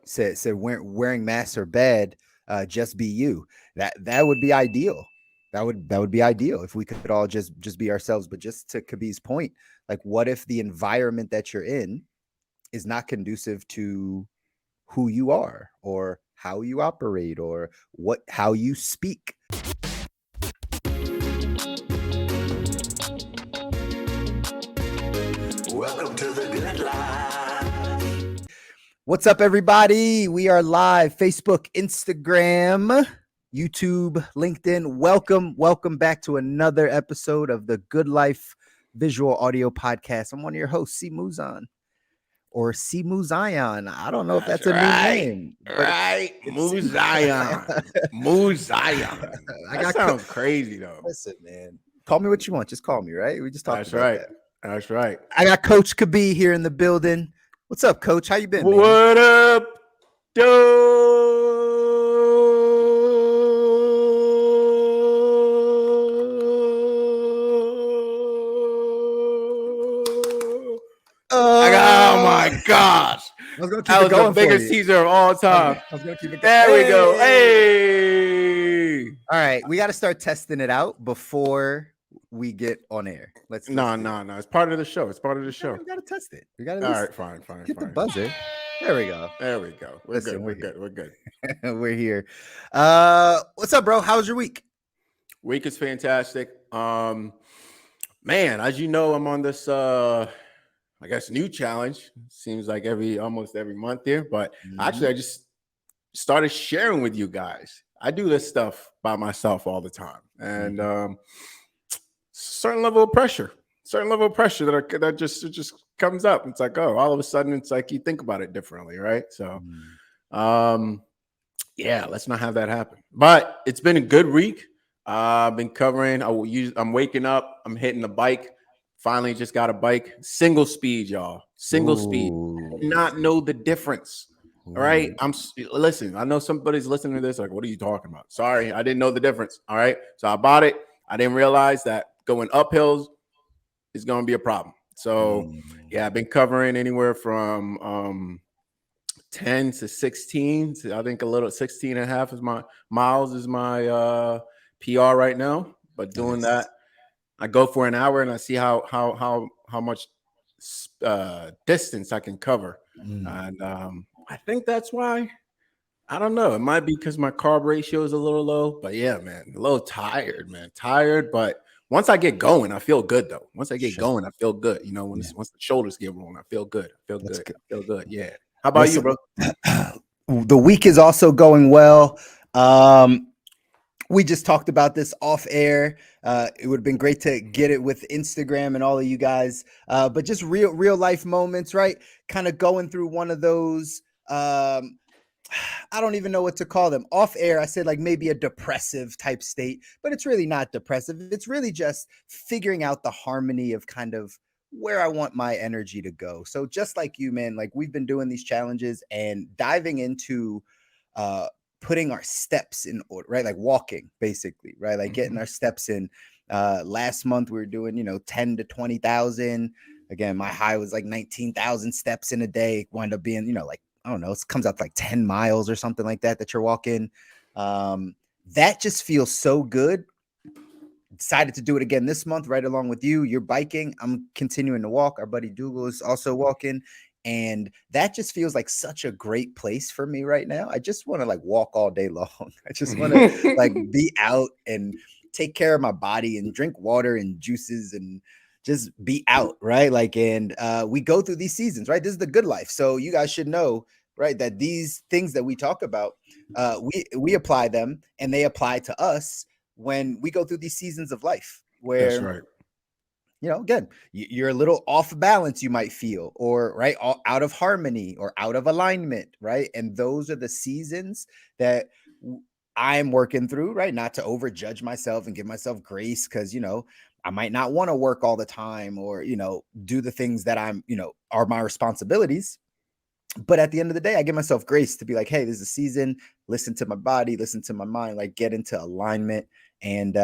said wearing masks are bad. Just be you. That would be ideal. That would be ideal if we could all just be ourselves. But just to Kabir's point, like, what if the environment that you're in is not conducive to who you are or how you operate or how you speak? Welcome to the Good Life. What's up, everybody? We are live, Facebook, Instagram, YouTube, LinkedIn. Welcome back to another episode of the Good Life Visual Audio Podcast. I'm one of your hosts, C Muzan, or C Muzion. I don't know if that's a new name. Right, Muzion. Muzion. That sounds crazy though. Listen, man, call me what you want. Just call me, right? We just talked That's about right. that. That's right. I got Coach Kabir here in the building. What's up, Coach? How you been, man? What up, oh my gosh. I was gonna keep That it was going the biggest for you. teaser of all time. I was gonna keep it going. There we go. Hey. All right, we got to start testing it out before we get on air. Let's No. It's part of the show. It's part of the We show. gotta test it. We gotta All right, fine. hit the buzzer. There we go. There we go. We're Listen, good. We're good. We're here. What's up, bro? How's your week? Week is fantastic. Man, as you know, I'm on this I guess new challenge. Seems like almost every month here, but actually I just started sharing with you guys. I do this stuff by myself all the time, and certain level of pressure that just comes up. It's like, oh, all of a sudden it's like you think about it differently, right? So yeah, let's not have that happen. But it's been a good week. I've been covering. I'm waking up. I'm hitting the bike. Finally, just got a bike. Single speed, y'all. Single speed. Not know the difference. All right. Listen. I know somebody's listening to this. Like, what are you talking about? Sorry, I didn't know the difference. All right. So I bought it. I didn't realize that going up hills is going to be a problem. So yeah, I've been covering anywhere from 10 to 16. I think a little 16 and a half is my miles is my PR right now. But doing that, I go for an hour and I see how much distance I can cover. And I think that's why. I don't know. It might be because my carb ratio is a little low. But yeah, man, a little tired, man. Tired, but once I get going, I feel good though. Once I get going, I feel good. You know, once the shoulders get rolling, I feel good. I feel good. Yeah. How about you, bro? The week is also going well. We just talked about this off air. It would have been great to get it with Instagram and all of you guys. But just real life moments, right? Kind of going through one of those. I don't even know what to call them. Off air, I said like maybe a depressive type state, but it's really not depressive. It's really just figuring out the harmony of kind of where I want my energy to go. So just like you, man, like we've been doing these challenges and diving into putting our steps in order, right? Like walking, basically, right? Like getting our steps in. Last month we were doing, 10 to 20,000. Again, my high was like 19,000 steps in a day. Wound up being, like, I don't know, it comes out to like 10 miles or something like that you're walking. That just feels so good. Decided to do it again this month, right along with you. You're biking. I'm continuing to walk. Our buddy Dougal is also walking. And that just feels like such a great place for me right now. I just want to like walk all day long. I just want to like be out and take care of my body and drink water and juices and just be out, right? Like, and we go through these seasons, right? This is the good life. So you guys should know, right, that these things that we talk about, we apply them and they apply to us when we go through these seasons of life where, That's right. Again, you're a little off balance, you might feel, or right, out of harmony or out of alignment, right? And those are the seasons that I'm working through, right? Not to overjudge myself and give myself grace because, I might not want to work all the time or, do the things that I'm, are my responsibilities. But at the end of the day, I give myself grace to be like, hey, this is a season, listen to my body, listen to my mind, like get into alignment. And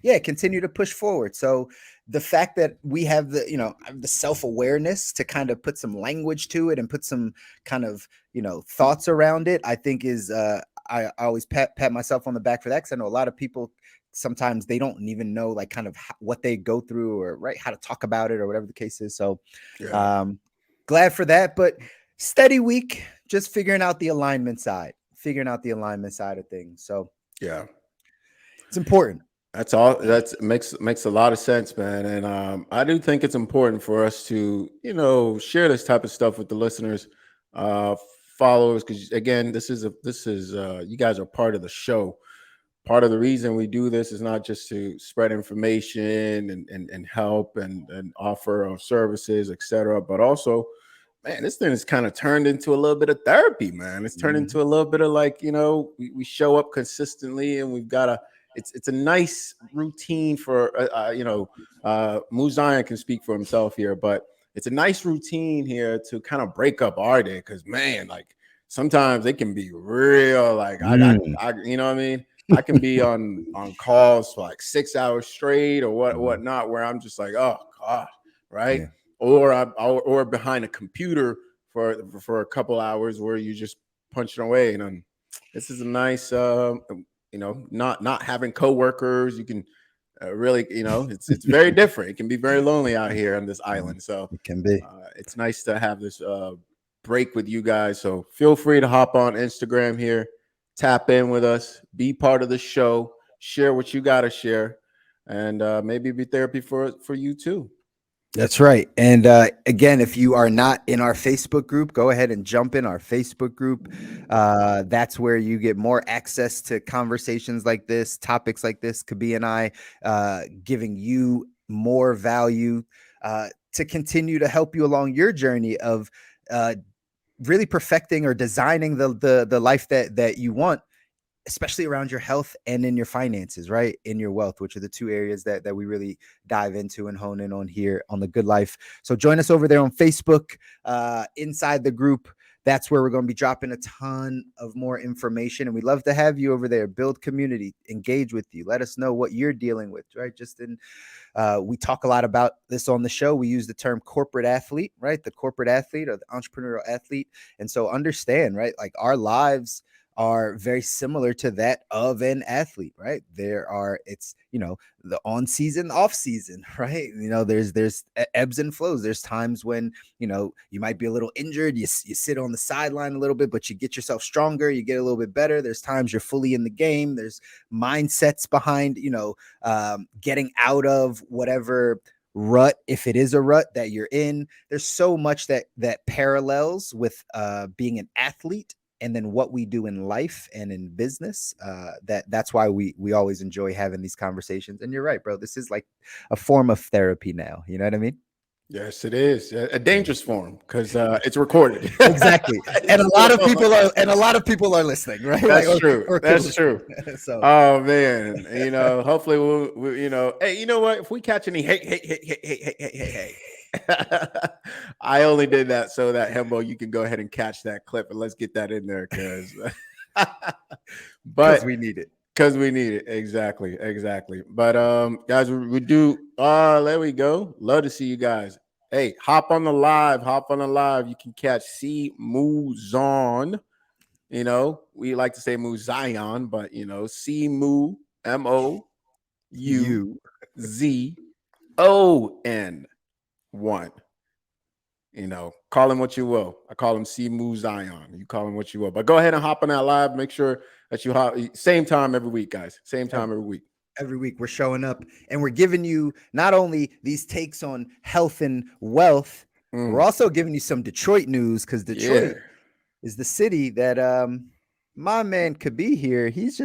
yeah, continue to push forward. So the fact that we have the, the self-awareness to kind of put some language to it and put some kind of, thoughts around it, I think is I always pat myself on the back for that, because I know a lot of people sometimes they don't even know like kind of what they go through, or right, how to talk about it, or whatever the case is. So Yeah. um glad for that. But steady week, just figuring out the alignment side of things. So Yeah. it's important. That's all. That's makes a lot of sense, man. And I do think it's important for us to, share this type of stuff with the listeners, uh, followers, because again, this is you guys are part of the show. Part of the reason we do this is not just to spread information and help and offer our services, etc., but also, man, this thing has kind of turned into a little bit of therapy, man. It's turned into Mhm. a little bit of like, we show up consistently and we've got it's a nice routine for, Muzion can speak for himself here, but it's a nice routine here to kind of break up our day. Cause man, like sometimes it can be real. Like Mm. you know what I mean? I can be on calls for like 6 hours straight or Mhm. whatnot, where I'm just like, oh God, right? Yeah. Or behind a computer for a couple hours where you just punching away. And this is a nice, not having coworkers. You can really, it's very different. It can be very lonely out here on this Mhm. island. So It can be. it's nice to have this break with you guys. So feel free to hop on Instagram here, tap in with us, be part of the show, share what you got to share, and maybe be therapy for you too. That's right. And again, if you are not in our Facebook group, go ahead and jump in our Facebook group. That's where you get more access to conversations like this, topics like this. Kabi and I giving you more value to continue to help you along your journey of uh, really perfecting or designing the life that you want, especially around your health and in your finances, right? In your wealth, which are the two areas that we really dive into and hone in on here on The Good Life. So join us over there on Facebook, inside the group. That's where we're going to be dropping a ton of more information. And we'd love to have you over there, build community, engage with you. Let us know what you're dealing with, right? Just in we talk a lot about this on the show. We use the term corporate athlete, right? The corporate athlete or the entrepreneurial athlete. And so understand, right? Like our lives are very similar to that of an athlete, right? It's, the on season, off season, right? There's ebbs and flows. There's times when, you might be a little injured. You sit on the sideline a little bit, but you get yourself stronger. You get a little bit better. There's times you're fully in the game. There's mindsets behind, getting out of whatever rut, if it is a rut that you're in. There's so much that parallels with being an athlete, and then what we do in life and in business. That's why we always enjoy having these conversations. And you're right, bro, this is like a form of therapy now, you know what I mean? Yes, it is a dangerous form because it's recorded. Exactly. And a lot of people are listening, right? Like, That's true. or could That's listen. true. So Oh man, hopefully hey, you know what? If we catch any, hey, I only did that so that Hembo, you can go ahead and catch that clip and let's get that in there, because, because but we need it. because we need it, exactly. But guys, we do. There we go. Love to see you guys. Hey, hop on the live. You can catch C Moves on. We like to say Mu Zion, but C Mu You MOUZON1. Call him what you will. I call him C Mu Zion. You call him what you will. But go ahead and hop on that live. Make sure that you hop same time every week, guys. Same time every week. every week we're showing up and we're giving you not only these takes on health and wealth, we're Mm, also giving you some Detroit news, because yeah. Detroit is the city that my man could be here. He's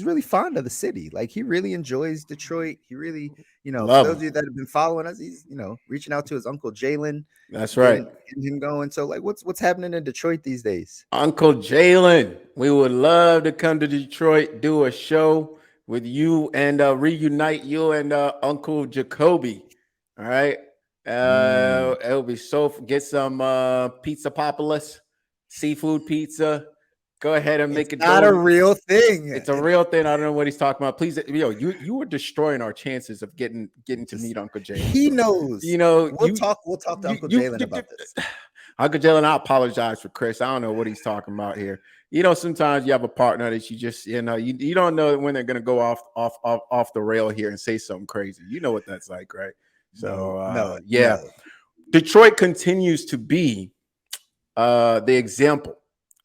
really fond of the city. Like he really enjoys Detroit. He really, for Love those him. of you that have been following us, he's reaching out to his uncle Jalen, That's right. getting him going. So like what's happening in Detroit these days? Uncle Jalen, we would love to come to Detroit, do a show with you and reunite you and Uncle Jacoby. All right. Mm, It'll be get some pizza populus, seafood pizza, Go ahead and It's make it not a go. real thing. It's a real thing. I don't know what he's talking about. Please, you were destroying our chances of getting to Just meet Uncle Jalen, he bro. knows. You know, We'll talk to Uncle Jalen about this. Uncle Jalen, I apologize for Chris. I don't know what he's talking about here. You know, sometimes you have a partner that you just, you don't know when they're gonna go off the rail here and say something crazy. You know what that's like, right? No, So no, yeah. no. Detroit continues to be the example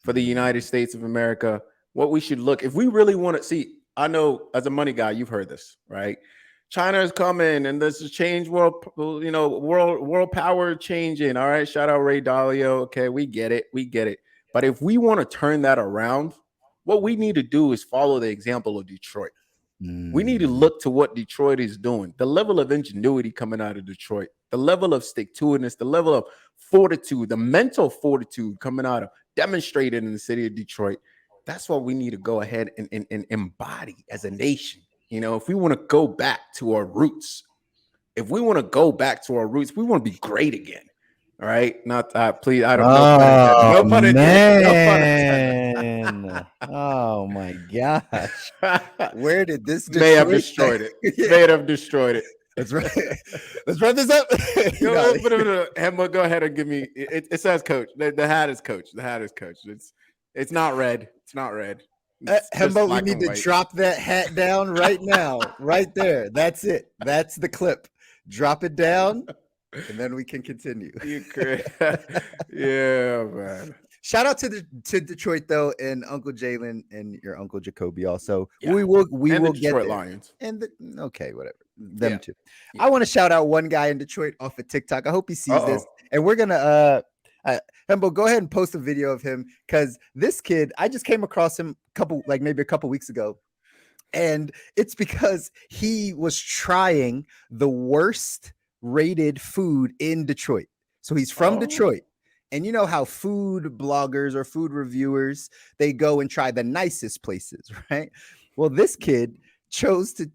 for the Mm. United States of America. What we should look if we really want to see. I know as a money guy, you've heard this, right? China is coming, and this is change world. World power changing. All right, shout out Ray Dalio. Okay, we get it, we get it. But if we want to turn that around, what we need to do is follow the example of Detroit. We need to Mm. look to what Detroit is doing. The level of ingenuity coming out of Detroit, the level of stick-to-itiveness, the level of fortitude, the mental fortitude coming out of demonstrated in the city of Detroit. That's what we need to go ahead and embody as a nation. You know, if we want to go back to our roots, if we want to go back to our roots, we want to be great again. All right. Not please, I don't no pun intended. Oh No pun intended. No pun man. Oh my gosh. intended. Where did this May have Detroit thing? destroyed it. Yeah, May have destroyed it. let's run. Let's run this up. Emma, go ahead and give me. It says coach. The hat is coach. The hat is coach. It's not red. It's not red. It's just Hembo, we black need and to white. drop that hat down right now, right there. That's it. That's the clip. Drop it down, and then we can continue. You crazy. Yeah, man. Shout out to Detroit though, and Uncle Jalen and your Uncle Jacoby also. Yeah. We will And the get Detroit there. Lions. And okay, whatever. Them Yeah. too. Yeah. I want to shout out one guy in Detroit off of TikTok. I hope he sees this. Uh-oh. And we're gonna Hembo, go ahead and post a video of him because this kid, I just came across him maybe a couple weeks ago. And it's because he was trying the worst rated food in Detroit. So he's from Oh. Detroit. And you know how food bloggers or food reviewers, they go and try the nicest places, right? Well, this kid chose to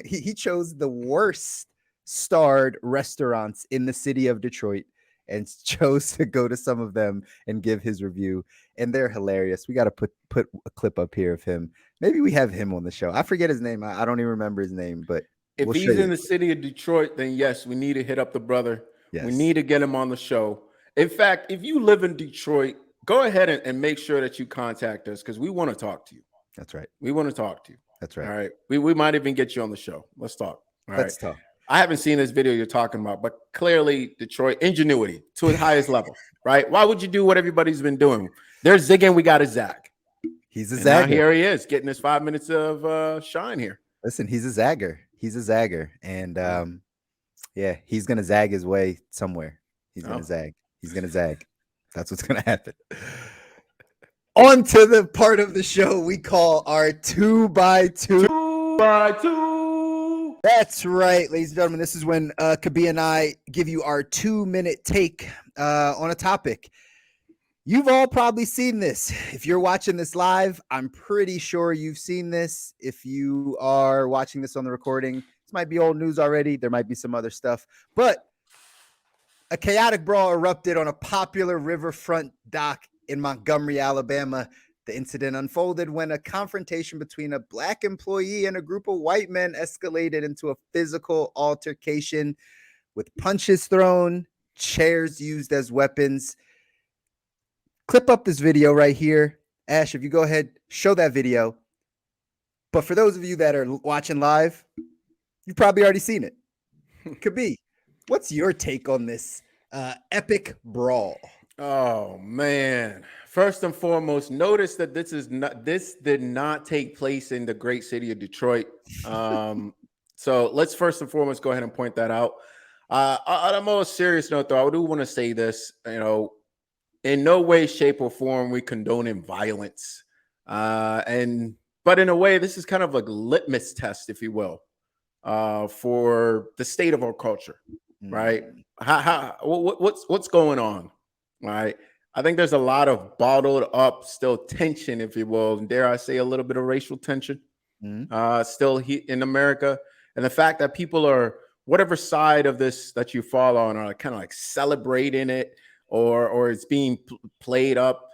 he chose the worst starred restaurants in the city of Detroit and chose to go to some of them and give his review. And they're hilarious. We got to put a clip up here of him. Maybe we have him on the show. I forget his name. I don't even remember his name, but If we'll show he's you. in the city of Detroit, then yes, we need to hit up the brother. Yes. We need to get him on the show. In fact, if you live in Detroit, go ahead and make sure that you contact us because we want to talk to you. That's right. We want to talk to you. That's right. All right. We might even get you on the show. Let's talk. All Let's right. talk. I haven't seen this video you're talking about, but clearly Detroit ingenuity to its highest level, right? Why would you do what everybody's been doing? They're zigging. We got a zag. He's a And now zagger. here he is getting his 5 minutes of shine here. Listen, he's a zagger. He's a zagger. And yeah, he's going to zag his way somewhere. He's going to zag. He's going to zag. That's what's going to happen. On to the part of the show we call our 2x2. 2x2. That's right, ladies and gentlemen. This is when Kabi and I give you our 2-minute take on a topic. You've all probably seen this. If you're watching this live, I'm pretty sure you've seen this. If you are watching this on the recording, this might be old news already. There might be some other stuff. But a chaotic brawl erupted on a popular riverfront dock in Montgomery, Alabama. The incident unfolded when a confrontation between a black employee and a group of white men escalated into a physical altercation with punches thrown, chairs used as weapons. Clip up this video right here. Ash, if you go ahead, show that video. But for those of you that are watching live, you've probably already seen it. Kabi, what's your take on this epic brawl? Oh man! First and foremost, notice that this did not take place in the great city of Detroit. So let's first and foremost go ahead and point that out. On a more serious note, though, I do want to say this. In no way, shape, or form we condoning violence, but in a way, this is kind of like a litmus test, if you will, for the state of our culture, right? What's going on? Right. I think there's a lot of bottled up still tension, if you will, and dare I say a little bit of racial tension still in America. And the fact that people are, whatever side of this that you fall on, are kind of like celebrating it or it's being played up.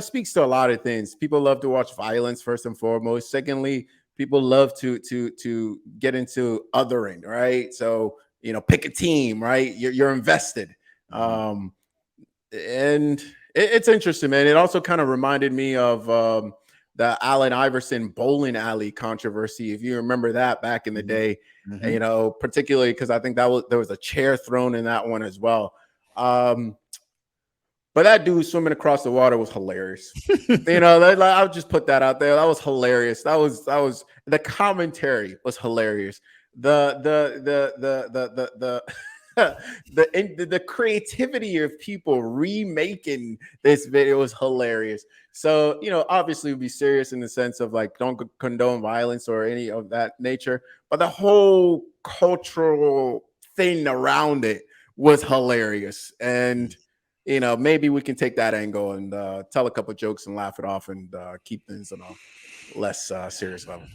speaks to a lot of things. People love to watch violence first and foremost. Secondly, people love to get into othering, right? So pick a team, right? You're invested. Mhm. And it's interesting, man. It also kind of reminded me of the Allen Iverson bowling alley controversy, if you remember that back in the Mhm. day. Mhm. Particularly because I think there was a chair thrown in that one as well. But that dude swimming across the water was hilarious. I'll just put that out there. That was hilarious. That was the commentary was hilarious. The creativity of people remaking this video was hilarious. So obviously, be serious in the sense of like don't condone violence or any of that nature, but the whole cultural thing around it was hilarious. And maybe we can take that angle and tell a couple jokes and laugh it off and keep things on a less serious level.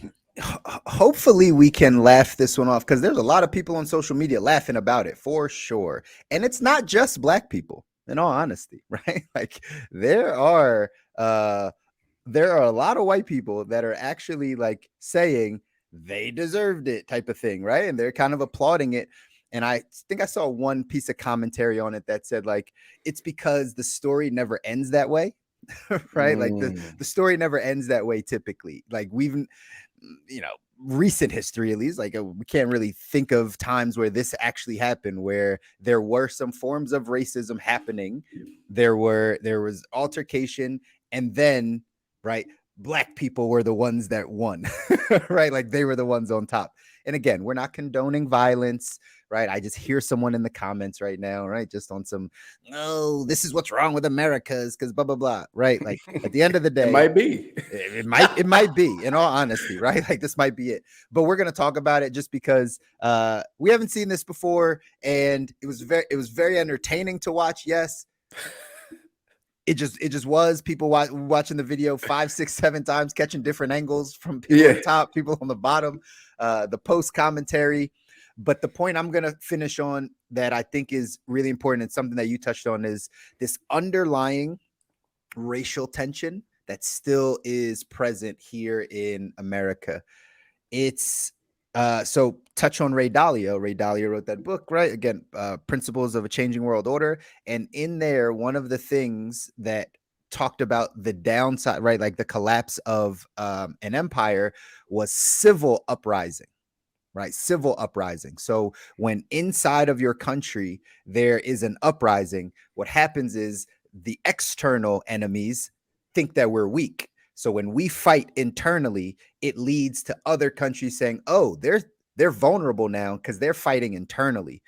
Hopefully we can laugh this one off, because there's a lot of people on social media laughing about it for sure, and it's not just black people, in all honesty. Right? Like there are uh there are a lot of white people that are actually like saying they deserved it, type of thing, right? And they're kind of applauding it. And I think I saw one piece of commentary on it that said like it's because the story never ends that way. Right? Like the story never ends that way typically. Like we've recent history at least, like we can't really think of times where this actually happened, where there were some forms of racism happening. There was altercation, and then, right, black people were the ones that won. Right? Like they were the ones on top. And again, we're not condoning violence, right? I just hear someone in the comments right now, right, just on some, no, this is what's wrong with America's because blah blah blah, right? Like at the end of the It day, might be. it might be, in all honesty, right? Like this might be it. But we're going to talk about it just because we haven't seen this before, and it was very entertaining to watch. Yes, it just was people watching the video 5, 6, 7 times, catching different angles from people Yeah. on top, people on the bottom, the post commentary. But the point I'm going to finish on that I think is really important, and something that you touched on, is this underlying racial tension that still is present here in America. It's so touch on Ray Dalio. Ray Dalio wrote that book, right? Again, Principles of a Changing World Order. And in there, one of the things that talked about the downside, right? Like the collapse of an empire, was civil uprising, right? Civil uprising. So when inside of your country there is an uprising, what happens is the external enemies think that we're weak. So when we fight internally, it leads to other countries saying, "Oh, they're vulnerable now because they're fighting internally."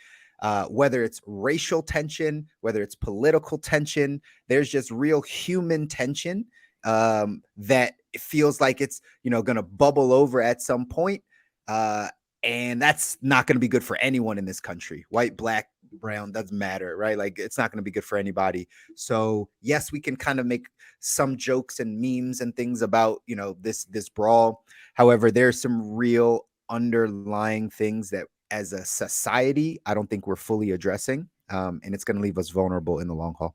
Whether it's racial tension, whether it's political tension, there's just real human tension that feels like it's going to bubble over at some point. Uh, and that's not going to be good for anyone in this country. White, black, brown, doesn't matter, right? Like it's not going to be good for anybody. So yes, we can kind of make some jokes and memes and things about this brawl. However, there's some real underlying things that as a society I don't think we're fully addressing, and it's going to leave us vulnerable in the long haul.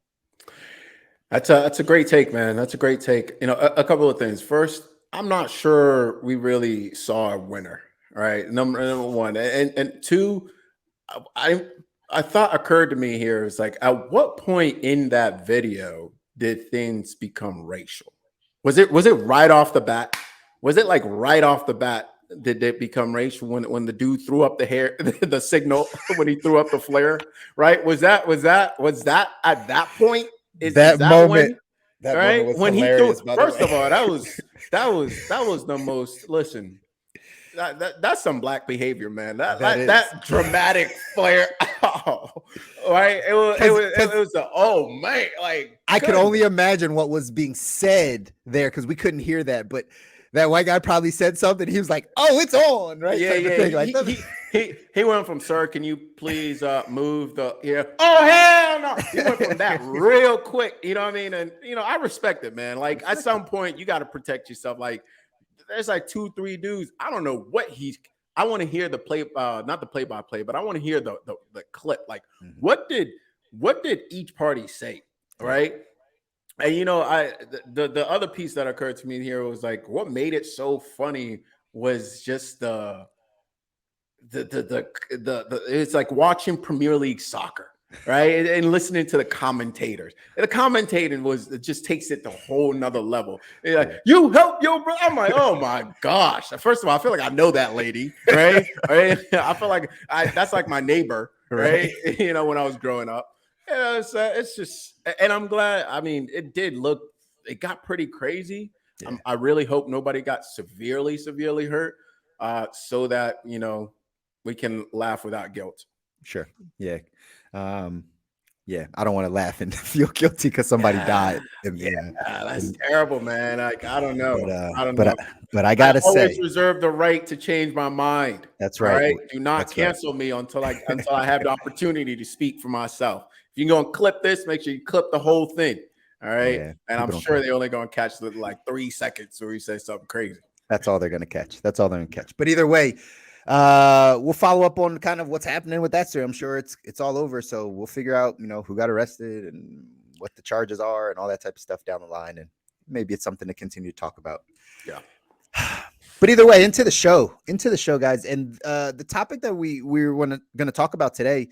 That's a great take, man. That's a great take. A couple of things. First, I'm not sure we really saw a winner, right? Number one, and two, I I thought occurred to me here is like, at what point in that video did things become racial? Was it right off the bat? Was it like right off the bat? Did it become racial when the dude threw up the hair, the signal when he threw up the flare? Right? Was that at that point? Is That that moment, when? that moment Right? was When he threw, hilarious, by the first of way. all, that was the most. Listen, that's some black behavior, man. That That that, is. that dramatic flare, oh, right? It was the, oh man, like I could goodness. only imagine what was being said there because we couldn't hear that. But that white guy probably said something. He was like, "Oh, it's on," right? Yeah, Type of yeah. thing. Like, He went from, "Sir, can you please move the, yeah? Oh hell no!" He went from that real quick. You know what I mean? And I respect it, man. Like at some point, you got to protect yourself. Like there's like 2, 3 dudes. I don't know what he's. I want to hear the play, not the play-by-play, but I want to hear the clip. Like Mhm. what did each party say? Yeah. Right? And the other piece that occurred to me here was like what made it so funny was just the it's like watching Premier League soccer, right? And listening to the commentators. And the commentating was it just takes it to a whole nother level. They're like, Yeah. you help yo, bro. I'm like, oh my gosh. First of all, I feel like I know that lady, right? Right? I feel like that's like my neighbor, Right. right? When I was growing up. It's just, and I'm glad. I mean, it got pretty crazy. Yeah. I really hope nobody got severely hurt, so that we can laugh without guilt. Sure. Yeah. Um, yeah. I don't want to laugh and feel guilty because somebody Yeah, died. that's In terrible, man. Like I don't but know. I don't but know. but I I gotta always say, reserve the right to change my mind. that's All right. right. Do not That's right. cancel me until I have the opportunity to speak for myself. If you're gonna clip this, make sure you clip the whole thing. All right. Yeah. And I'm People don't sure care. they're only gonna catch like 3 seconds where he says something crazy. That's all they're gonna catch. That's all they're gonna catch. But either way, we'll follow up on kind of what's happening with that story. I'm sure it's all over. So we'll figure out, who got arrested and what the charges are and all that type of stuff down the line. And maybe it's something to continue to talk about. Yeah. But either way, into the show, guys. And the topic that we're going to talk about today,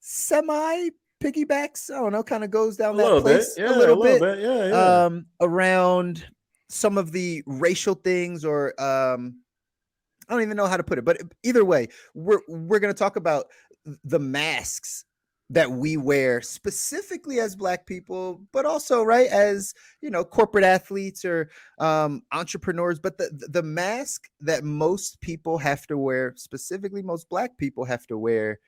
semi piggybacks, I don't know, kind of goes down A that little bit. place a Yeah, a little little bit, bit. Yeah. around some of the racial things, or I don't even know how to put it, but either way, we're going to talk about the masks that we wear specifically as Black people, but also, right, as corporate athletes or entrepreneurs. But the mask that most people have to wear, specifically most Black people have to wear,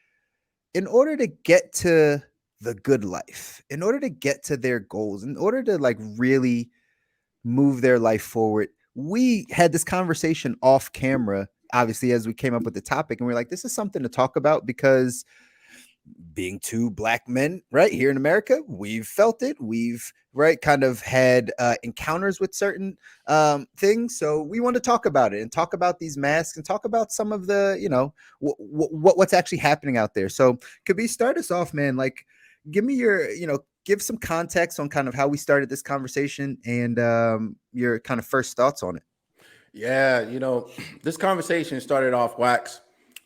in order to get to the good life, in order to get to their goals, in order to like really move their life forward. We had this conversation off camera, obviously, as we came up with the topic, and we're like, this is something to talk about because being two Black men right here in America, we've felt it. We've right kind of had encounters with certain things. So we want to talk about it and talk about these masks and talk about some of the, what's actually happening out there. So could we start us off, man? Like, give me your, give some context on kind of how we started this conversation and your kind of first thoughts on it. Yeah, this conversation started off wax.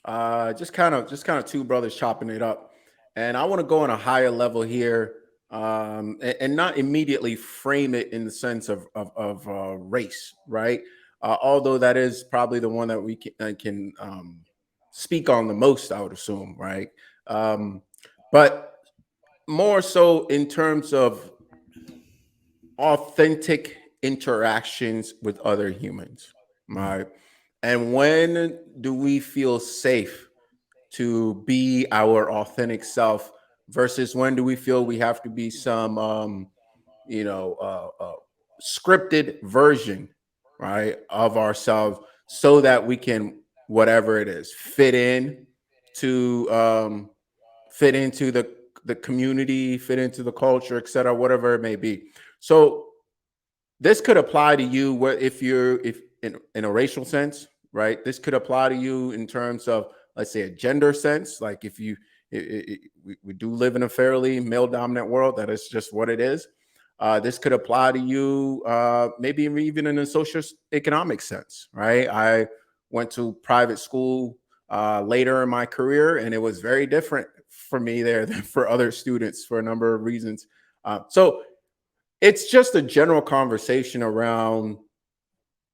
Just kind of two brothers chopping it up. And I want to go on a higher level here, and not immediately frame it in the sense of race, right? Although that is probably the one that we can speak on the most, I would assume, right? But more so in terms of authentic interactions with other humans, Mhm. right? And when do we feel safe to be our authentic self versus when do we feel we have to be some you know scripted version, right, of ourselves so that we can, whatever it is, to fit into the community, fit into the culture, etc., whatever it may be. So this could apply to you where if in a racial sense, right? This could apply to you in terms of, let's say, a gender sense. Like if you we do live in a fairly male dominant world, that is just what it is. This could apply to you, maybe even in a social economic sense, right? I went to private school later in my career, and it was very different for me there than for other students for a number of reasons. So it's just a general conversation around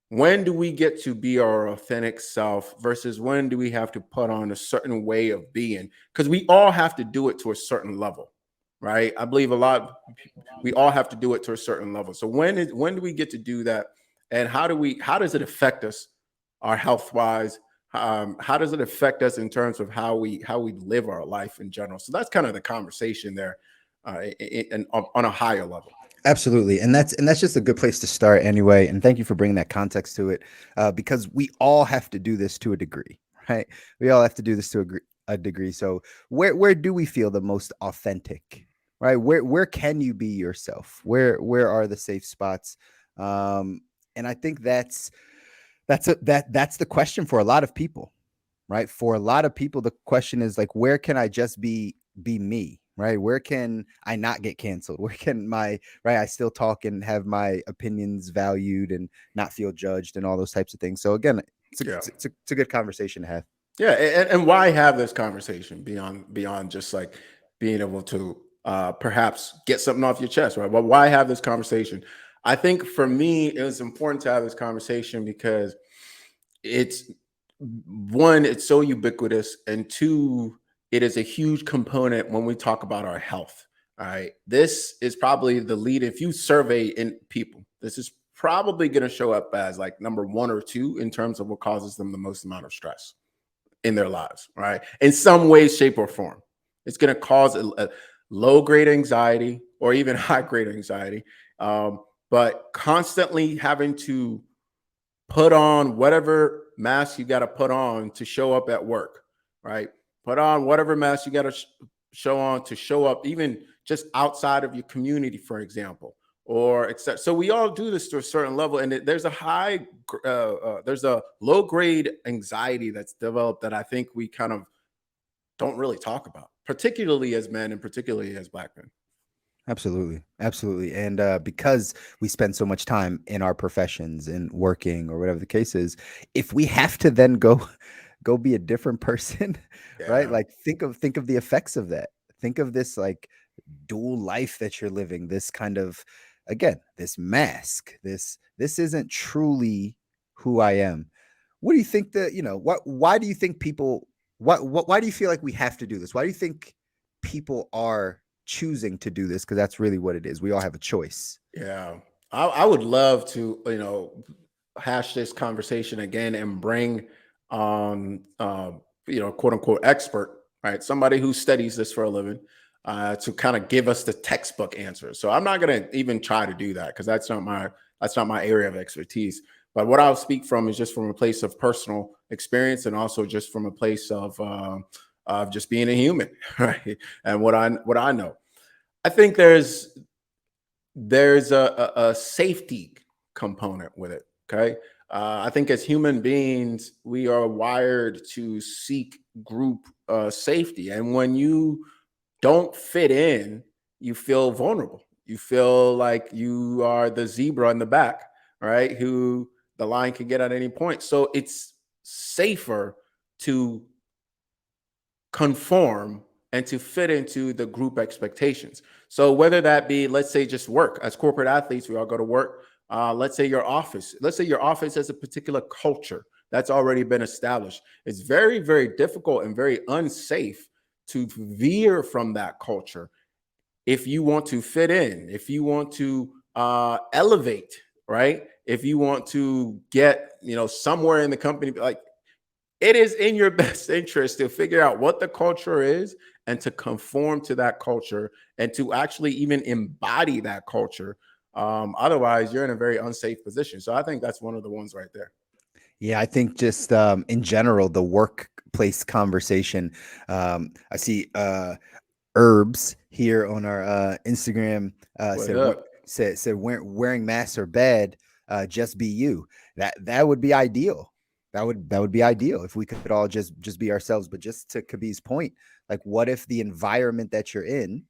when do we get to be our authentic self versus when do we have to put on a certain way of being, because we all have to do it to a certain level, right? I believe we all have to do it to a certain level. So when do we get to do that, and how does it affect us, our health wise? How does it affect us in terms of how we live our life in general? So that's kind of the conversation there, and on a higher level. Absolutely, and that's just a good place to start anyway. And thank you for bringing that context to it, because we all have to do this to a degree, right? We all have to do this to a degree. So where do we feel the most authentic, right? Where can you be yourself? Where are the safe spots? And I think that's the question for a lot of people, right? For a lot of people, the question is like, where can I just be me, right? Where can I not get canceled? Where can I still talk and have my opinions valued and not feel judged and all those types of things. So again, Yeah. it's a good conversation to have. Yeah, and why have this conversation beyond just like being able to perhaps get something off your chest, right? But why have this conversation? I think for me, it was important to have this conversation because it's one, it's so ubiquitous, and two, it is a huge component when we talk about our health. All right, this is probably the lead. If you survey in people, this is probably going to show up as like number one or two in terms of what causes them the most amount of stress in their lives, right? In some way, shape, or form. It's going to cause a low grade anxiety or even high grade anxiety. But constantly having to put on whatever mask you got to put on to show up at work, right? Put on whatever mask you got to show on to show up, even just outside of your community, for example, or except. So we all do this to a certain level, and there's a there's a low grade anxiety that's developed that I think we kind of don't really talk about, particularly as men and particularly as Black men. Absolutely. Absolutely. And because we spend so much time in our professions and working or whatever the case is, if we have to then go be a different person, right? Yeah, Like think of the effects of that. Think of this like dual life that you're living, this kind of, again, this mask, this isn't truly who I am. What do you think that, why do you think people, why do you feel like we have to do this? Why do you think people are choosing to do this? Because that's really what it is. We all have a choice. yeah. I would love to, hash this conversation again and bring on quote unquote expert, right? Somebody who studies this for a living, to kind of give us the textbook answers. So I'm not gonna even try to do that because that's not my area of expertise. But what I'll speak from is just from a place of personal experience and also just from a place of just being a human, right? And what I know. I think there's a safety component with it. Okay. I think as human beings, we are wired to seek group safety. And when you don't fit in, you feel vulnerable. You feel like you are the zebra in the back, right? Who the lion can get at any point. So it's safer to conform and to fit into the group expectations. So whether that be, let's say, just work. As corporate athletes, we all go to work. Let's say your office has a particular culture that's already been established. It's very, very difficult and very unsafe to veer from that culture if you want to fit in, if you want to elevate, right? If you want to get, somewhere in the company, like it is in your best interest to figure out what the culture is and to conform to that culture and to actually even embody that culture. Otherwise, you're in a very unsafe position. So I think that's one of the ones right there. Yeah, I think just in general, the workplace conversation. I see Herbs here on our Instagram What said up? wearing masks are bad. Just be you. That would be ideal. That would be ideal if we could all just be ourselves. But just to Kabir's point, like, what if the environment that you're in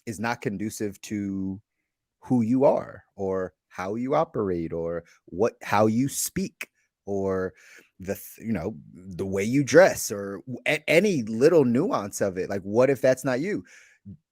is not conducive to who you are or how you operate or how you speak or the way you dress or any little nuance of it? Like, what if that's not you?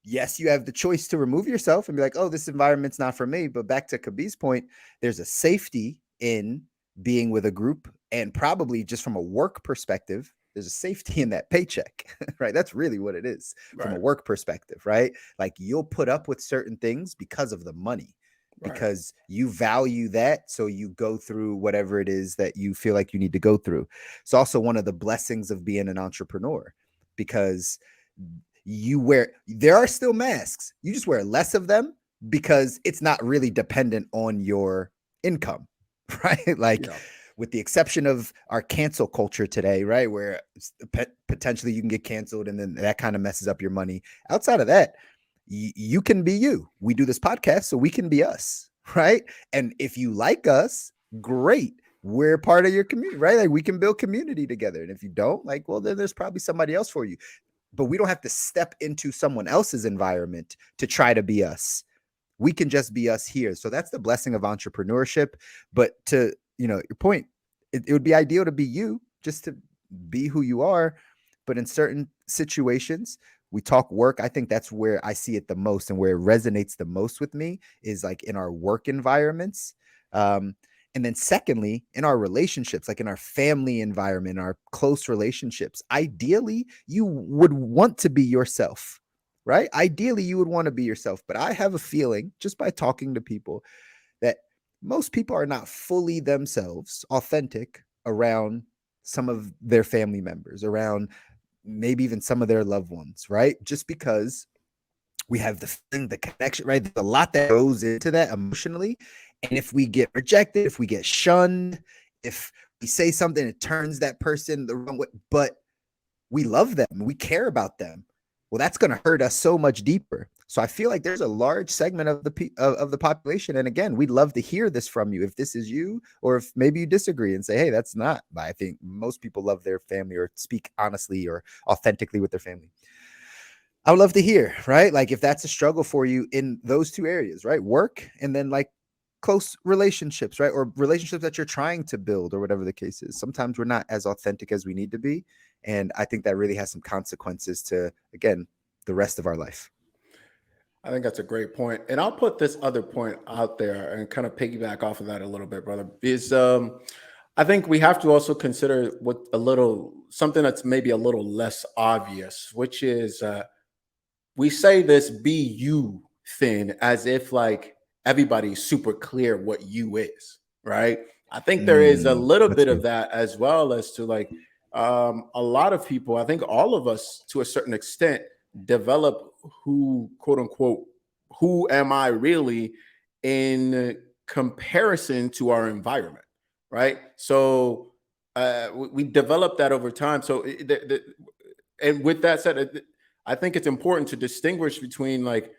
Yes, you have the choice to remove yourself and be like, oh, this environment's not for me. But back to Kabir's point, there's a safety in being with a group, and probably just from a work perspective, there's a safety in that paycheck, right? That's really what it is from a Right, work perspective, right? Like, you'll put up with certain things because of the money, right. because you value that. So you go through whatever it is that you feel like you need to go through. It's also one of the blessings of being an entrepreneur, because there are still masks. You just wear less of them because it's not really dependent on your income, right? Like, Yeah, with the exception of our cancel culture today, right? Where potentially you can get canceled and then that kind of messes up your money. Outside of that, you can be you. We do this podcast so we can be us, right? And if you like us, great. We're part of your community, right? Like, we can build community together. And if you don't, like, well, then there's probably somebody else for you. but we don't have to step into someone else's environment to try to be us. We can just be us here. So that's the blessing of entrepreneurship. But to, your point, it would be ideal to be you, just to be who you are. But in certain situations, we talk work. I think that's where I see it the most, and where it resonates the most with me is like in our work environments. And then secondly, in our relationships, like in our family environment, our close relationships, ideally, you would want to be yourself, right? Ideally, you would want to be yourself. But I have a feeling, just by talking to people, that most people are not fully themselves, authentic around some of their family members, around maybe even some of their loved ones, right? Just because we have the feeling, the connection, right? There's a lot that goes into that emotionally. And if we get rejected, if we get shunned, if we say something, it turns that person the wrong way, but we love them, we care about them, well, that's going to hurt us so much deeper. So I feel like there's a large segment of the population, and again, we'd love to hear this from you, if this is you, or if maybe you disagree and say, hey, that's not. But I think most people love their family, or speak honestly or authentically with their family. I would love to hear, right? Like if that's a struggle for you in those two areas, right? Work, and then like close relationships, right? Or relationships that you're trying to build, or whatever the case is. Sometimes we're not as authentic as we need to be. And I think that really has some consequences to, again, the rest of our life. I think that's a great point. And I'll put this other point out there and kind of piggyback off of that a little bit, brother. Is I think we have to also consider what a little something that's maybe a little less obvious, which is we say this be you thing as if like everybody's super clear what you is, right? I think there is a little That's bit of good. that, as well as to like a lot of people, I think all of us to a certain extent develop who, quote unquote, who am I really in comparison to our environment, right? So we develop that over time. So and with that said, I think it's important to distinguish between like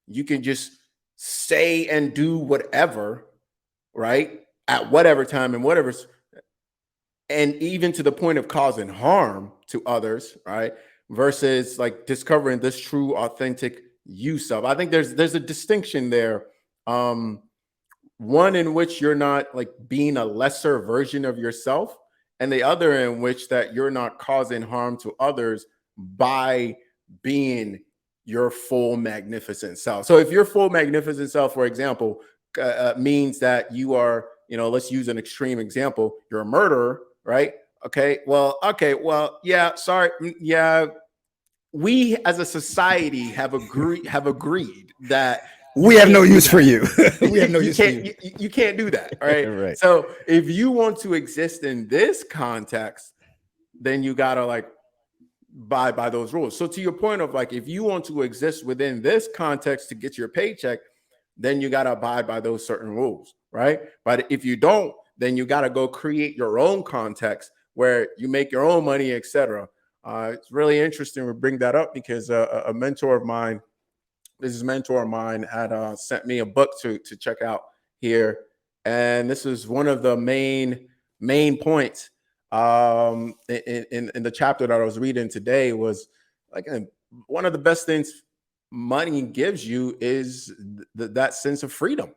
you can just say and do whatever, right, at whatever time and whatever, and even to the point of causing harm to others, right? Versus like discovering this true, authentic you self. I think there's a distinction there. One in which you're not like being a lesser version of yourself, and the other in which that you're not causing harm to others by being your full magnificent self. So if your full magnificent self, for example, means that you are, let's use an extreme example, you're a murderer, right? Okay, well, yeah, sorry, yeah, we as a society have agreed that you We have no can't do use for that. you. We have no you use for can't you. you can't do that, right? Right. So if you want to exist in this context, then you gotta like abide by those rules. So to your point of like, if you want to exist within this context to get your paycheck, then you gotta abide by those certain rules, right? But if you don't, then you gotta go create your own context where you make your own money, etc. It's really interesting to bring that up because a mentor of mine, this mentor of mine, had sent me a book to check out here, and this is one of the main points in the chapter that I was reading today. Was like one of the best things money gives you is that sense of freedom,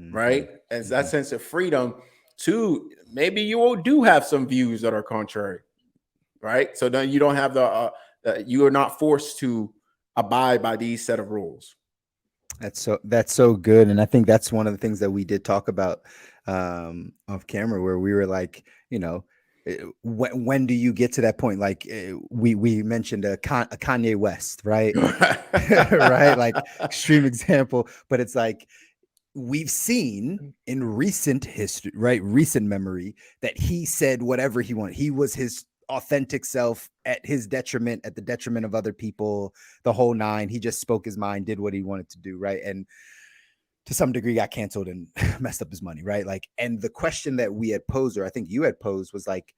Mm-hmm. right? And that Mm-hmm. sense of freedom to maybe you do have some views that are contrary, right? So then you don't have you are not forced to abide by these set of rules. That's so good, and I think that's one of the things that we did talk about off camera, where we were like, when do you get to that point? Like we mentioned a Kanye West, right? Right, like extreme example, but it's like we've seen in recent history, right, recent memory, that he said whatever he wanted. He was his authentic self at his detriment, at the detriment of other people, the whole nine. He just spoke his mind, did what he wanted to do, right? And to some degree got canceled and messed up his money, right? Like, and the question that we had posed, or I think you had posed, was like,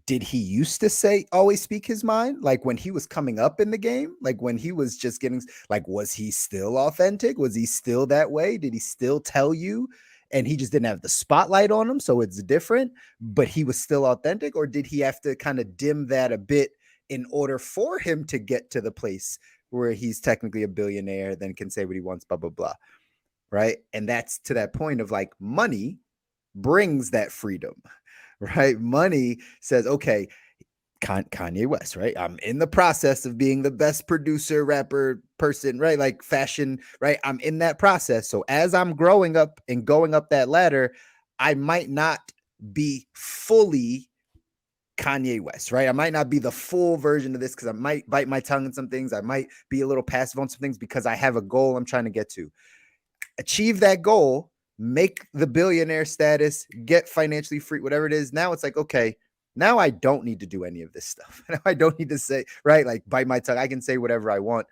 did he used to say always speak his mind, like when he was coming up in the game, like when he was just getting, like, was he still authentic? Was he still that way? Did he still tell you, and he just didn't have the spotlight on him, so it's different, but he was still authentic? Or did he have to kind of dim that a bit in order for him to get to the place where he's technically a billionaire, then can say what he wants, blah, blah, blah. Right. And that's to that point of like money brings that freedom, right? Money says, okay, Kanye West, right? I'm in the process of being the best producer, rapper, person, right? Like fashion, right? I'm in that process. So as I'm growing up and going up that ladder, I might not be fully Kanye West, right? I might not be the full version of this because I might bite my tongue on some things. I might be a little passive on some things because I have a goal I'm trying to get to. Achieve that goal, make the billionaire status, get financially free, whatever it is. Now it's like, okay, now I don't need to do any of this stuff. Now I don't need to say, right, like bite my tongue. I can say whatever I want.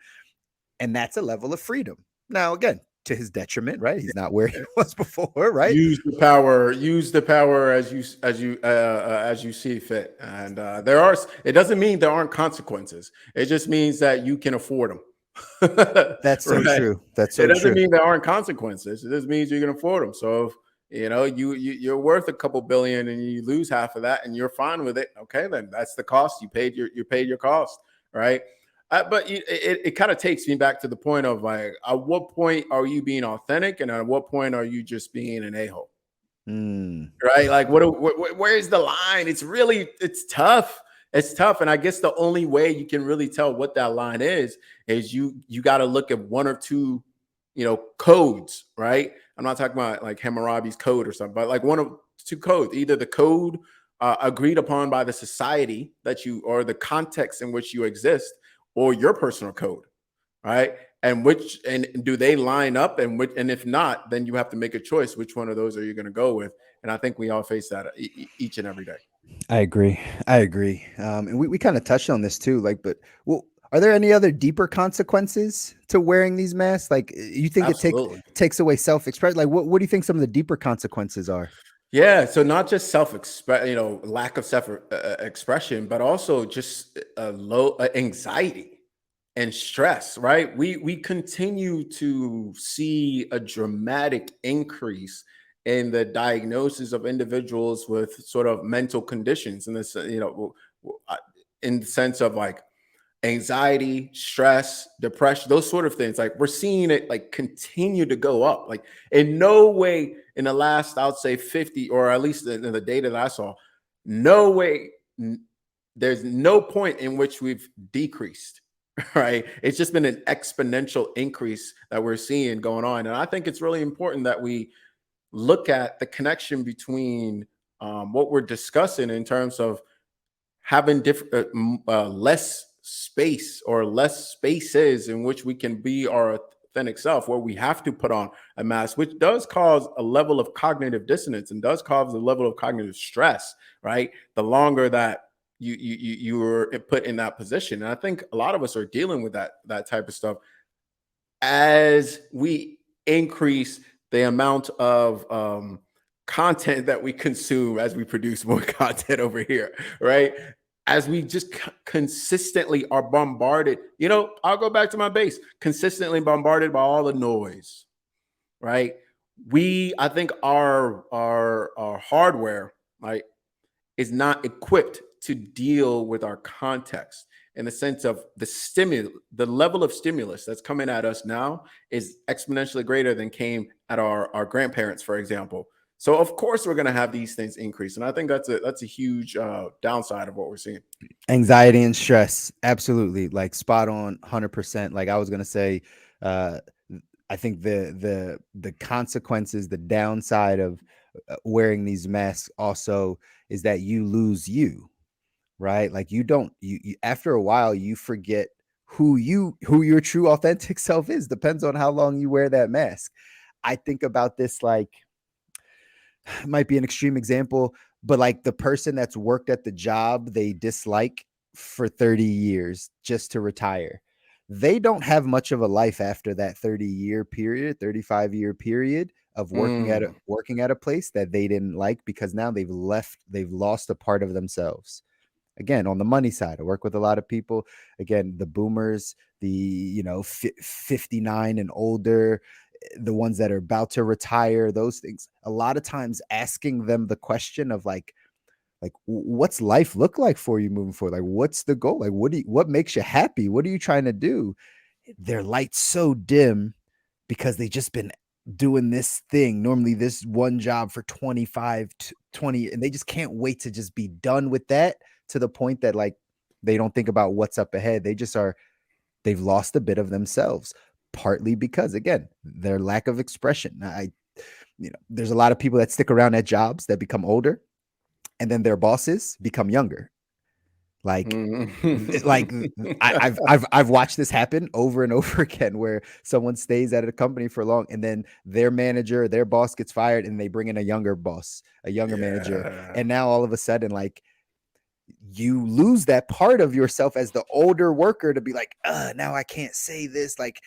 And that's a level of freedom. Now, again, to his detriment, right? He's not where he was before, right? Use the power as you see fit. And it doesn't mean there aren't consequences. It just means that you can afford them. That's so Right? true. That's It so doesn't true. mean there aren't consequences. It just means you can afford them. So if you're worth a couple billion and you lose half of that and you're fine with it, okay, then that's the cost. You paid your cost, right? But it kind of takes me back to the point of like, at what point are you being authentic, and at what point are you just being an a-hole? Right? Like, where's the line? It's tough. It's tough, and I guess the only way you can really tell what that line is you got to look at one or two, codes, right? I'm not talking about like Hammurabi's code or something, but like one of two codes, either the code agreed upon by the society or the context in which you exist, or your personal code, right? And do they line up? And if not, then you have to make a choice. Which one of those are you going to go with? And I think we all face that each and every day. I agree. I agree. And we kind of touched on this too. Like, but well, are there any other deeper consequences to wearing these masks? Like, you think it Absolutely. takes away self-expression? Like, what do you think some of the deeper consequences are? Yeah, so not just lack of self expression, but also just low anxiety and stress, right? We continue to see a dramatic increase in the diagnosis of individuals with sort of mental conditions in this, in the sense of like anxiety, stress, depression, those sort of things. Like we're seeing it like continue to go up. Like in no way in the last, I would say 50, or at least in the data that I saw, no way, there's no point in which we've decreased. Right. It's just been an exponential increase that we're seeing going on. And I think it's really important that we look at the connection between what we're discussing in terms of having less space or less spaces in which we can be our authentic self, where we have to put on a mask, which does cause a level of cognitive dissonance and does cause a level of cognitive stress, right? The longer that you were put in that position. And I think a lot of us are dealing with that type of stuff as we increase the amount of content that we consume, as we produce more content over here, right? As we just consistently are bombarded, I'll go back to my base, consistently bombarded by all the noise, right? I think our hardware, right, is not equipped to deal with our context, in the sense of the level of stimulus that's coming at us now is exponentially greater than came at our grandparents, for example. So of course we're going to have these things increase, and I think that's a huge downside of what we're seeing. Anxiety and stress, absolutely, like spot on, 100%. Like I was gonna say, uh, I think the consequences, the downside of wearing these masks also is that you lose you, right? Like you don't you after a while you forget who your true authentic self is. Depends on how long you wear that mask. I think about this like might be an extreme example, but like the person that's worked at the job they dislike for 30 years just to retire. They don't have much of a life after that 30-year period, 35-year period of Mm. working at a place that they didn't like, because now they've lost a part of themselves. Again, on the money side, I work with a lot of people. Again, the boomers, the 59 and older, the ones that are about to retire, those things. A lot of times asking them the question of like like what's life look like for you moving forward? Like what's the goal? Like what makes you happy? What are you trying to do? Their light's so dim because they just been doing this thing, normally this one job for 25 to 20, and they just can't wait to just be done with that, to the point that like they don't think about what's up ahead. They've lost a bit of themselves, partly because again, their lack of expression. There's a lot of people that stick around at jobs that become older, and then their bosses become younger. Like, like I've watched this happen over and over again, where someone stays at a company for long, and then their manager, their boss gets fired, and they bring in a younger boss, a younger manager, Yeah. and now all of a sudden, like, you lose that part of yourself as the older worker to be like, now I can't say this. Like,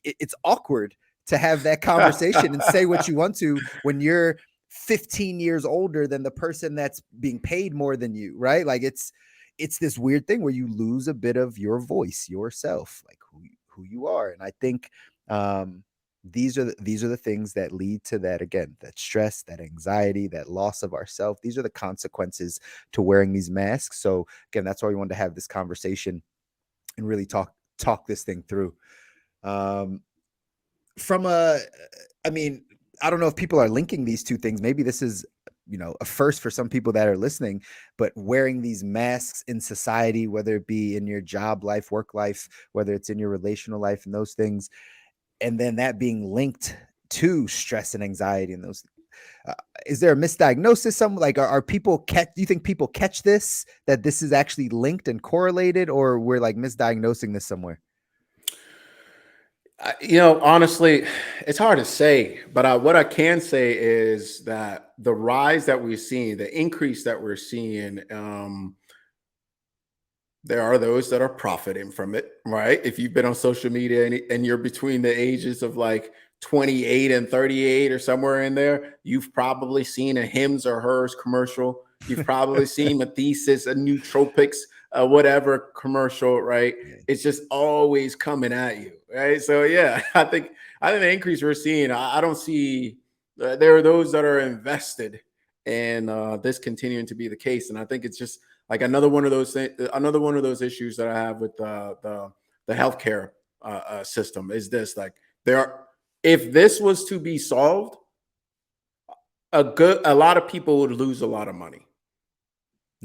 it's awkward to have that conversation and say what you want to when you're 15 years older than the person that's being paid more than you, right? Like it's this weird thing where you lose a bit of your voice, yourself, like who you are. And I think these are the things that lead to that, again, that stress, that anxiety, that loss of ourself. These are the consequences to wearing these masks. So again, that's why we wanted to have this conversation and really talk this thing through. From a I mean, I don't know if people are linking these two things. Maybe this is, a first for some people that are listening, but wearing these masks in society, whether it be in your job life, work life, whether it's in your relational life and those things, and then that being linked to stress and anxiety and those, uh, is there a misdiagnosis? Some like, are people catch? Do you think people catch this, that this is actually linked and correlated, or we're like misdiagnosing this somewhere? Honestly, it's hard to say, but what I can say is that the rise that we're seeing, the increase that we're seeing, there are those that are profiting from it, right? If you've been on social media and you're between the ages of like 28 and 38 or somewhere in there, you've probably seen a Hims or Hers commercial. You've probably seen a Thesis, a Nootropics, whatever commercial, right? Yeah. It's just always coming at you, right? So yeah, I think the increase we're seeing, I don't see. There are those that are invested in this continuing to be the case, and I think it's just like another one of those issues that I have with the healthcare system is this: like, if this was to be solved, a lot of people would lose a lot of money.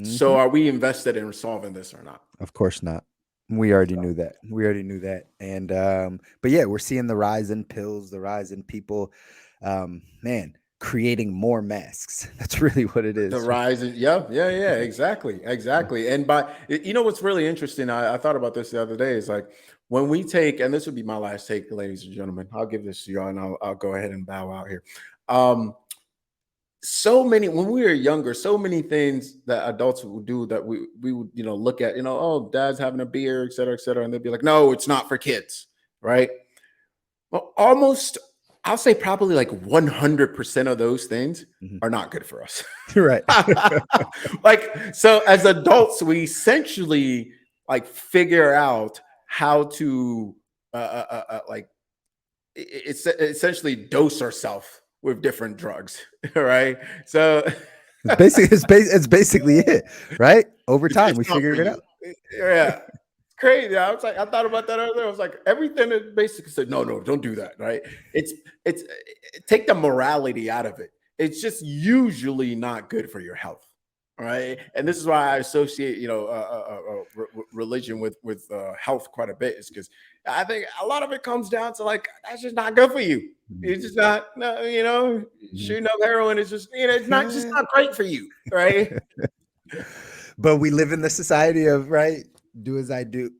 So, Mhm. are we invested in solving this or not? Of course not. We already knew that. We already knew that. And but yeah, we're seeing the rise in pills, the rise in people, man, creating more masks. That's really what it The is. rise in, yeah, exactly. And what's really interesting, I thought about this the other day, is like when we take, and this would be my last take, ladies and gentlemen, I'll give this to y'all and I'll go ahead and bow out here. Um, so many, when we were younger, so many things that adults would do that we would, look at, oh, dad's having a beer, et cetera, and they'd be like, no, it's not for kids, right? Well, almost, I'll say probably like 100% of those things Mhm. are not good for us. Right. Like, so as adults, we essentially like figure out how to like it's essentially dose ourselves with different drugs, right? So It's basically it, right? Over it's time, we just not for figured it you. out. Yeah. Crazy. I thought about that earlier. I was like, everything that basically said, no, don't do that. Right. It's take the morality out of it. It's just usually not good for your health. Right. And this is why I associate, religion with health quite a bit, is because I think a lot of it comes down to like, that's just not good for you. Mhm. It's just not, no, Mhm. shooting up heroin is just, it's not just not great for you. Right. But we live in the society of, right, do as I do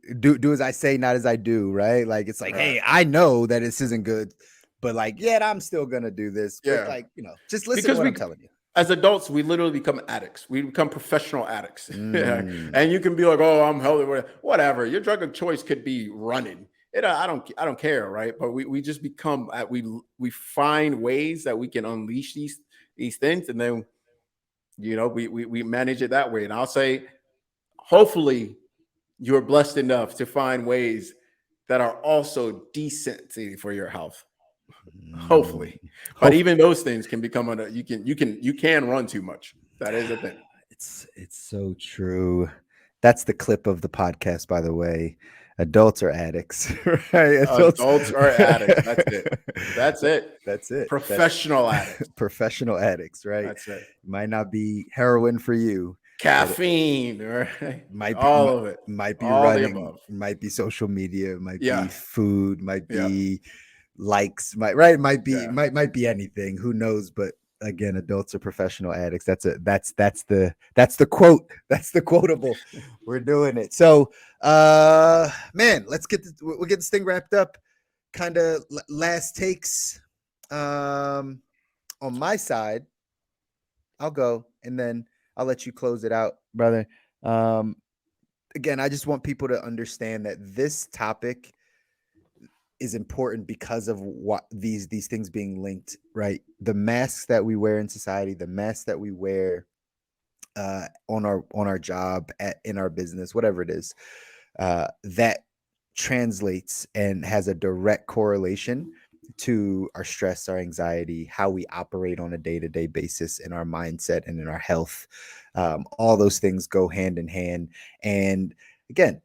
as I say, not as I do, right? Like it's like, Right. hey, I know that this isn't good, but like, yet I'm still gonna do this. But Yeah. like, just listen to Because what we I'm telling you. as adults, we literally become addicts. We become professional addicts. Mm. And you can be like, "Oh, I'm healthy." Whatever. Your drug of choice could be running. I don't care, right? But we just become we find ways that we can unleash these things, and then we manage it that way. And I'll say, hopefully, you're blessed enough to find ways that are also decent for your health. Mm. Hopefully, but Hopefully. even those things can become you can run too much. That is a thing. It's so true. That's the clip of the podcast, by the way. Adults are addicts, right? Adults are addicts. That's it. That's it. That's it. Professional addicts. Professional addicts, right? That's it. Might not be heroin for you. Caffeine, right? Might be All of it. Might be All the running, above. might be social media, might Yeah. be food, might Yeah. be likes, might be Yeah. might be anything. Who knows? But again, adults are professional addicts. That's the quote. That's the quotable. We're doing it. So man, we'll get this thing wrapped up. Kind of last takes. On my side, I'll go and then I'll let you close it out, brother. Again, I just want people to understand that this topic is important because of what these things being linked, right? The masks that we wear in society, the masks that we wear on our job, in our business, whatever it is, that translates and has a direct correlation to our stress, our anxiety, how we operate on a day-to-day basis, in our mindset and in our health. All those things go hand in hand. And again,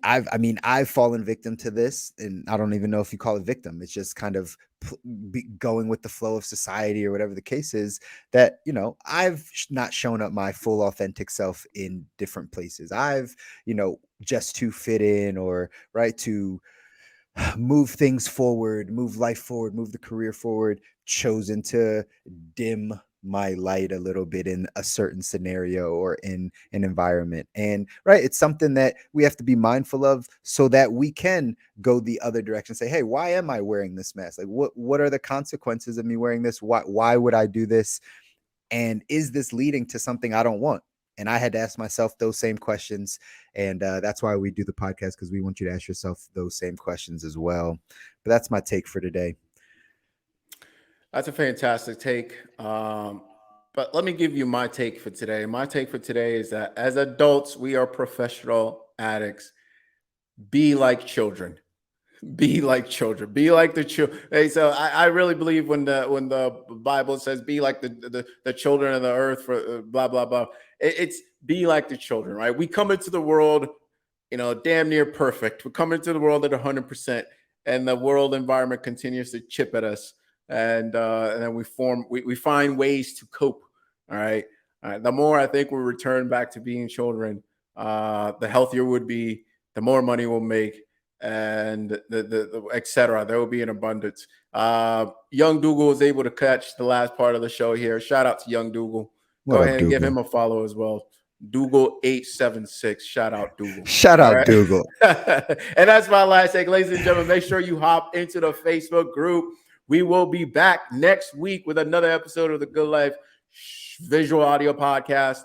I've fallen victim to this, and I don't even know if you call it victim. It's just kind of going with the flow of society or whatever the case is, that, I've not shown up my full authentic self in different places. I've, just to fit in, or right, to move things forward, move life forward, move the career forward, chosen to dim my light a little bit in a certain scenario or in an environment. And right, it's something that we have to be mindful of so that we can go the other direction. Say, hey, why am I wearing this mask? Like, what are the consequences of me wearing this? Why would I do this? And is this leading to something I don't want? And I had to ask myself those same questions. And that's why we do the podcast, because we want you to ask yourself those same questions as well. But that's my take for today. That's a fantastic take. But let me give you my take for today. My take for today is that as adults, we are professional addicts. Be like children. Be like children. Be like the children. Hey, so I really believe when the Bible says be like the children of the earth for blah blah blah. It's be like the children, right? We come into the world, damn near perfect. We come into the world at 100%, and the world environment continues to chip at us, and then we find ways to cope. All right. The more I think we return back to being children, the healthier we'll be, the more money we'll make, and the et cetera. There will be an abundance. Young Dougal was able to catch the last part of the show here. Shout out to Young Dougal. Go ahead and give him a follow as well. Dougal876. Shout out Dougal. Shout out Dougal. And that's my last take, ladies and gentlemen. Make sure you hop into the Facebook group. We will be back next week with another episode of the Good Life Visual Audio Podcast.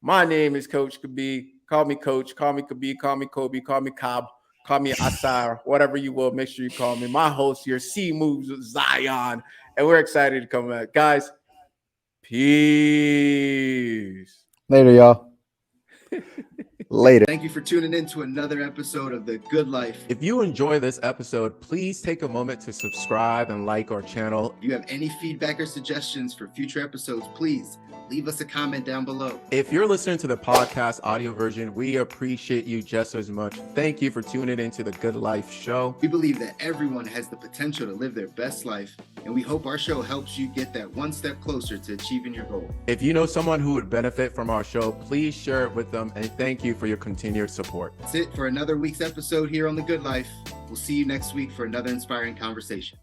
My name is Coach Kabi. Call me Coach. Call me Kabi. Call me Kobe. Call me Cobb. Call me Asar. Whatever you will. Make sure you call me. My host here, C Moves with Zion. And we're excited to come back. Guys, peace. Later, y'all. Later. Thank you for tuning in to another episode of The Good Life. If you enjoy this episode, please take a moment to subscribe and like our channel. If you have any feedback or suggestions for future episodes, please leave us a comment down below. If you're listening to the podcast audio version, we appreciate you just as much. Thank you for tuning into the Good Life Show. We believe that everyone has the potential to live their best life, and we hope our show helps you get that one step closer to achieving your goal. If you know someone who would benefit from our show, please share it with them, and thank you for your continued support. That's it for another week's episode here on The Good Life. We'll see you next week for another inspiring conversation.